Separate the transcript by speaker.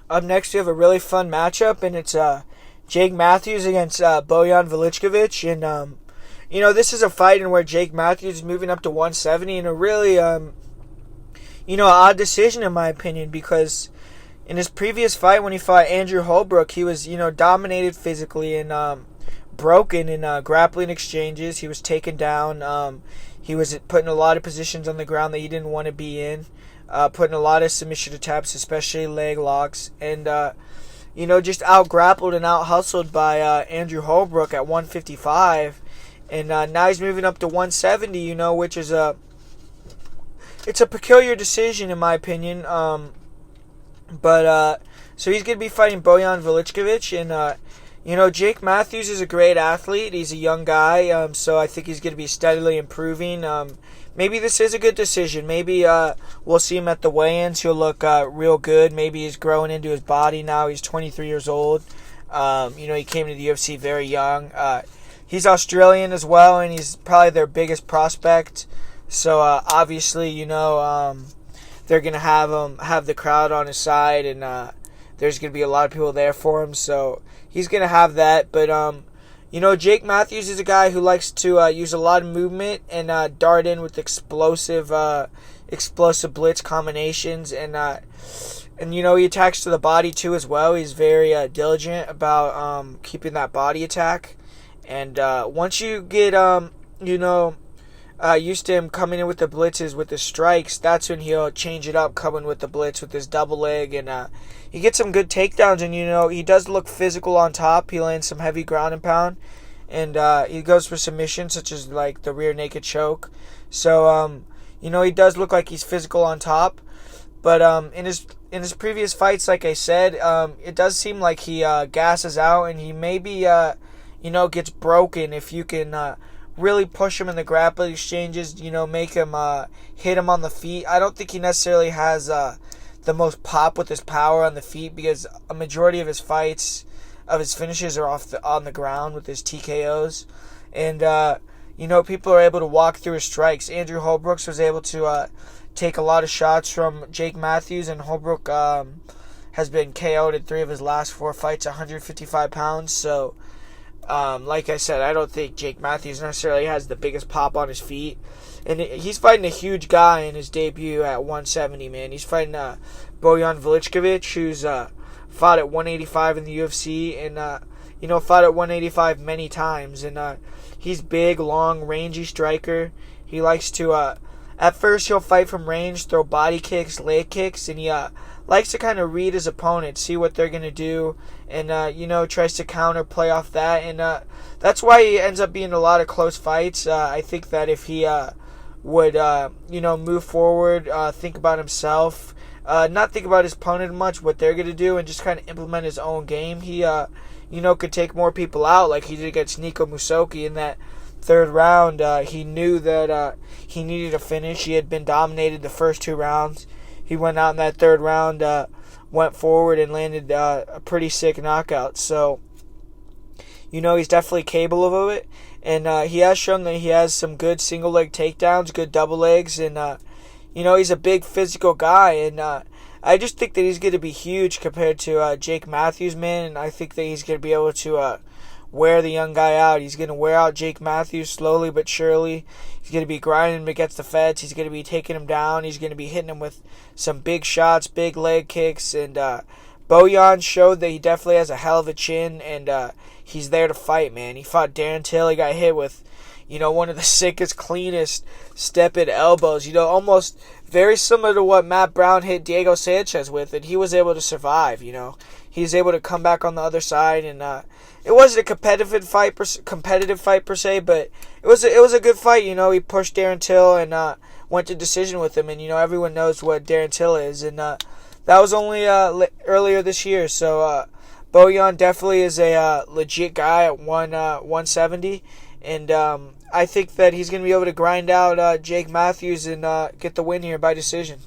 Speaker 1: Up next, we have a really fun matchup, and it's Jake Matthews against Bojan Velickovic. And, this is a fight in where Jake Matthews is moving up to 170 in a really, odd decision, in my opinion, because in his previous fight when he fought Andrew Holbrook, he was, dominated physically and broken in grappling exchanges. He was taken down. He was put in a lot of positions on the ground that he didn't want to be in. Put in a lot of submission attempts, especially leg locks, and just out grappled and out hustled by Andrew Holbrook at 155, and now he's moving up to 170. Which is it's a peculiar decision in my opinion. But so he's gonna be fighting Bojan Velickovic, and Jake Matthews is a great athlete. He's a young guy, so I think he's gonna be steadily improving. Maybe this is a good decision. Maybe we'll see him at the weigh-ins. He'll look real good. Maybe he's growing into his body now. He's 23 years old. He came to the UFC very young. He's Australian as well, and he's probably their biggest prospect. So obviously, they're gonna have the crowd on his side, and there's gonna be a lot of people there for him. So he's gonna have that, but Jake Matthews is a guy who likes to use a lot of movement and dart in with explosive blitz combinations, and he attacks to the body too as well. He's very diligent about keeping that body attack, and once you get used to him coming in with the blitzes, with the strikes, that's when he'll change it up, coming with the blitz with his double leg, and he gets some good takedowns, and he does look physical on top. He lands some heavy ground and pound, and he goes for submissions such as like the rear naked choke. So he does look like he's physical on top, but in his previous fights, like I said, it does seem like he gasses out, and he maybe gets broken if you can really push him in the grappling exchanges, make him hit him on the feet. I don't think he necessarily has the most pop with his power on the feet, because a majority of his fights, of his finishes, are on the ground with his TKOs. And, people are able to walk through his strikes. Andrew Holbrook was able to take a lot of shots from Jake Matthews, and Holbrook has been KO'd in 3 of his last 4 fights, 155 pounds. So, like I said, I don't think Jake Matthews necessarily has the biggest pop on his feet. And he's fighting a huge guy in his debut at 170, man. He's fighting Bojan Velickovic, who's fought at 185 in the UFC, and, fought at 185 many times. And he's big, long, rangy striker. He likes to, at first he'll fight from range, throw body kicks, leg kicks, and he likes to kind of read his opponent, see what they're going to do, and, tries to counter, play off that. And that's why he ends up being a lot of close fights. I think that if he would, move forward, think about himself, not think about his opponent much, what they're going to do, and just kind of implement his own game, he, could take more people out like he did against Nico Musoki in that 3rd round. He knew that he needed a finish. He had been dominated the first 2 rounds. He went out in that 3rd round, went forward and landed a pretty sick knockout. So, he's definitely capable of it. And he has shown that he has some good single leg takedowns, good double legs, and he's a big physical guy. And I just think that he's going to be huge compared to Jake Matthews, man. And I think that he's going to be able to wear the young guy out. He's going to wear out Jake Matthews slowly but surely. He's going to be grinding him against the fence. He's going to be taking him down. He's going to be hitting him with some big shots, big leg kicks. And Bojan showed that he definitely has a hell of a chin, and he's there to fight, man. He fought Darren Till. He got hit with, one of the sickest, cleanest step-in elbows. Almost very similar to what Matt Brown hit Diego Sanchez with, and he was able to survive. He was able to come back on the other side, and it wasn't a competitive fight per se, but it was a good fight. He pushed Darren Till and went to decision with him, and everyone knows what Darren Till is, and that was only earlier this year. So Bojan definitely is a legit guy at 170, and I think that he's going to be able to grind out Jake Matthews and get the win here by decision.